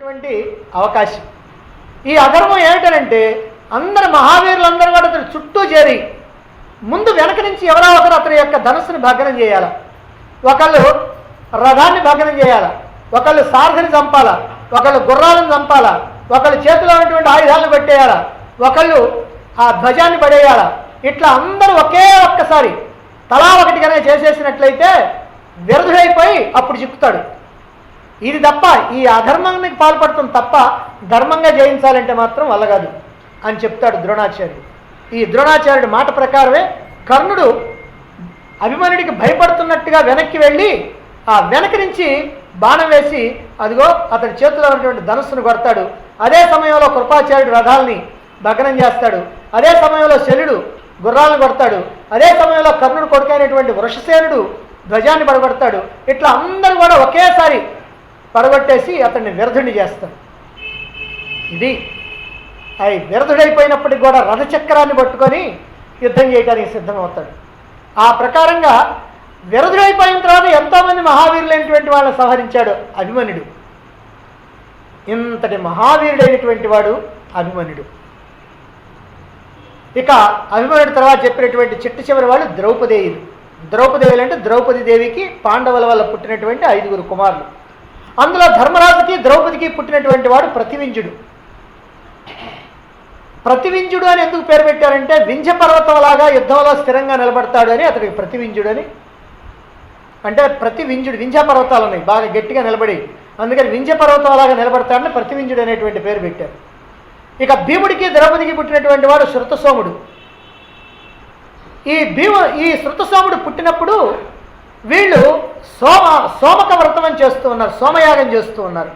ఉన్నటువంటి అవకాశం. ఈ అధర్మం ఏమిటనంటే అందరు మహావీరులందరూ కూడా అతని చుట్టూ చేరి ముందు వెనక నుంచి ఎవరో ఒకరు అతని యొక్క ధనుస్సుని భగ్నం చేయాల, ఒకళ్ళు రథాన్ని భగ్నం చేయాల, ఒకళ్ళు సారథిని చంపాలా, ఒకళ్ళు గుర్రాలను చంపాలా, ఒకళ్ళు చేతిలో ఉన్నటువంటి ఆయుధాలను పెట్టేయాల, ఒకళ్ళు ఆ ధ్వజాన్ని పడేయాల. ఇట్లా అందరూ ఒకే ఒక్కసారి తలా ఒకటిగానే చేసేసినట్లయితే వ్యర్థుడైపోయి అప్పుడు చిక్కుతాడు. ఇది తప్ప ఈ అధర్మానికి పాల్పడుతుంది తప్ప ధర్మంగా జయించాలంటే మాత్రం వల్ల కాదు అని చెప్తాడు ద్రోణాచార్యుడు. ఈ ద్రోణాచార్యుడి మాట ప్రకారమే కర్ణుడు అభిమన్యుడికి భయపడుతున్నట్టుగా వెనక్కి వెళ్ళి ఆ వెనక నుంచి బాణం వేసి అదిగో అతడి చేతిలో ఉన్నటువంటి ధనుస్సును కొడతాడు. అదే సమయంలో కృపాచార్యుడు రథాలని భగ్నం చేస్తాడు. అదే సమయంలో శల్యుడు గుర్రాలను కొడతాడు. అదే సమయంలో కర్ణుడు కొడుకైనటువంటి వృషసేనుడు ధ్వజాన్ని పడగొడతాడు. ఇట్లా అందరూ కూడా ఒకేసారి పడగొట్టేసి అతన్ని వ్యర్థుడిని చేస్తాడు. ఇది అవి వ్యర్థుడైపోయినప్పటికి కూడా రథచక్రాన్ని పట్టుకొని యుద్ధం చేయడానికి సిద్ధమవుతాడు. ఆ ప్రకారంగా వ్యర్థుడైపోయిన తర్వాత ఎంతోమంది మహావీరులైనటువంటి వాళ్ళని సంహరించాడు అభిమన్యుడు. ఇంతటి మహావీరుడైనటువంటి వాడు అభిమన్యుడు. ఇక అభిమన్యుడి తర్వాత చెప్పినటువంటి చిట్ట చివరి వాళ్ళు ద్రౌపదేయులు. ద్రౌపదేయులు అంటే ద్రౌపది దేవికి పాండవుల వల్ల పుట్టినటువంటి 5 కుమారులు. అందులో ధర్మరాజుకి ద్రౌపదికి పుట్టినటువంటి వాడు ప్రతివింజుడు. ప్రతివింజుడు అని ఎందుకు పేరు పెట్టారంటే వింధ్య పర్వతంలాగా యుద్ధంలో స్థిరంగా నిలబడతాడు అని అతడికి ప్రతివింజుడు అని. అంటే ప్రతివింజుడు వింధ్య పర్వతాలు ఉన్నాయి బాగా గట్టిగా నిలబడి, అందుకని వింధ్య పర్వతంలాగా నిలబడతాడని ప్రతివింజుడు అనేటువంటి పేరు పెట్టారు. ఇక భీముడికి ద్రౌపదికి పుట్టినటువంటి వాడు శృతసోముడు. ఈ శృతసోముడు పుట్టినప్పుడు వీళ్ళు సోమక వ్రతం అని చేస్తూ ఉన్నారు, సోమయాగం చేస్తూ ఉన్నారు.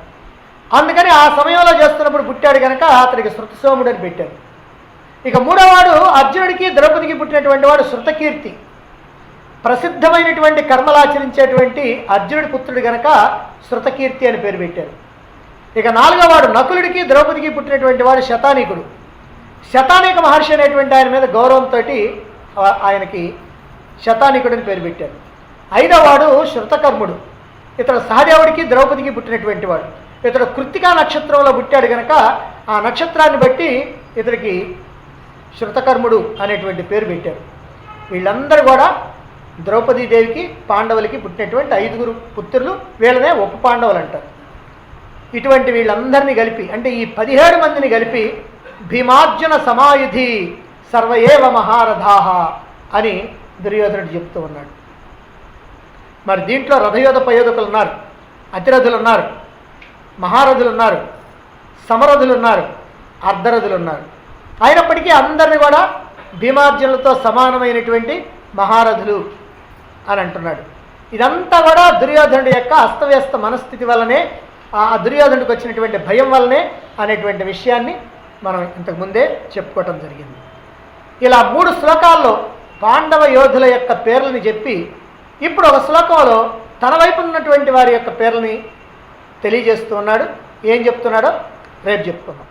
అందుకని ఆ సమయంలో చేస్తున్నప్పుడు పుట్టాడు కనుక అతనికి శృతసోముడు అని పెట్టారు. ఇక మూడోవాడు అర్జునుడికి ద్రౌపదికి పుట్టినటువంటి వాడు శృతకీర్తి. ప్రసిద్ధమైనటువంటి కర్మలాచరించేటువంటి అర్జునుడి పుత్రుడు కనుక శృతకీర్తి అని పేరు పెట్టారు. ఇక నాలుగోవాడు నకులుడికి ద్రౌపదికి పుట్టినటువంటి వాడు శతానీకుడు. శతానీక మహర్షి అనేటువంటి ఆయన మీద గౌరవంతో ఆయనకి శతానీకుడని పేరు పెట్టారు. ఐదోవాడు శృతకర్ముడు. ఇతడు సహదేవుడికి ద్రౌపదికి పుట్టినటువంటి వాడు. ఇతడు కృత్తికా నక్షత్రంలో పుట్టాడు కనుక ఆ నక్షత్రాన్ని బట్టి ఇతడికి శృతకర్ముడు అనేటువంటి పేరు పెట్టారు. వీళ్ళందరూ కూడా ద్రౌపదీదేవికి పాండవులకి పుట్టినటువంటి 5 పుత్రులు. వీళ్ళనే ఉప పాండవులు అంటారు. ఇటువంటి వీళ్ళందరినీ కలిపి అంటే ఈ 17 మందిని కలిపి భీమార్జున సమాయుధి సర్వయేవ మహారథాహ అని దుర్యోధనుడు చెప్తూ ఉన్నాడు. మరి దీంట్లో రథయోధ పయోధకులు ఉన్నారు, అతిరథులు ఉన్నారు, మహారథులు ఉన్నారు, సమరథులు ఉన్నారు, అర్ధరథులు ఉన్నారు. అయినప్పటికీ అందరినీ కూడా భీమార్జునులతో సమానమైనటువంటి మహారథులు అని అంటున్నాడు. ఇదంతా కూడా దుర్యోధనుడి యొక్క అస్తవ్యస్త మనస్థితి వల్లనే, ఆ దుర్యోధనుడికి వచ్చినటువంటి భయం వల్లనే అనేటువంటి విషయాన్ని మనం ఇంతకుముందే చెప్పుకోవటం జరిగింది. ఇలా 3 శ్లోకాల్లో పాండవ యోధుల యొక్క పేర్లని చెప్పి ఇప్పుడు ఒక శ్లోకంలో తన వైపు ఉన్నటువంటి వారి యొక్క పేర్లని తెలియజేస్తూ ఉన్నాడు. ఏం చెప్తున్నాడో రేపు చెప్పుకుందాం.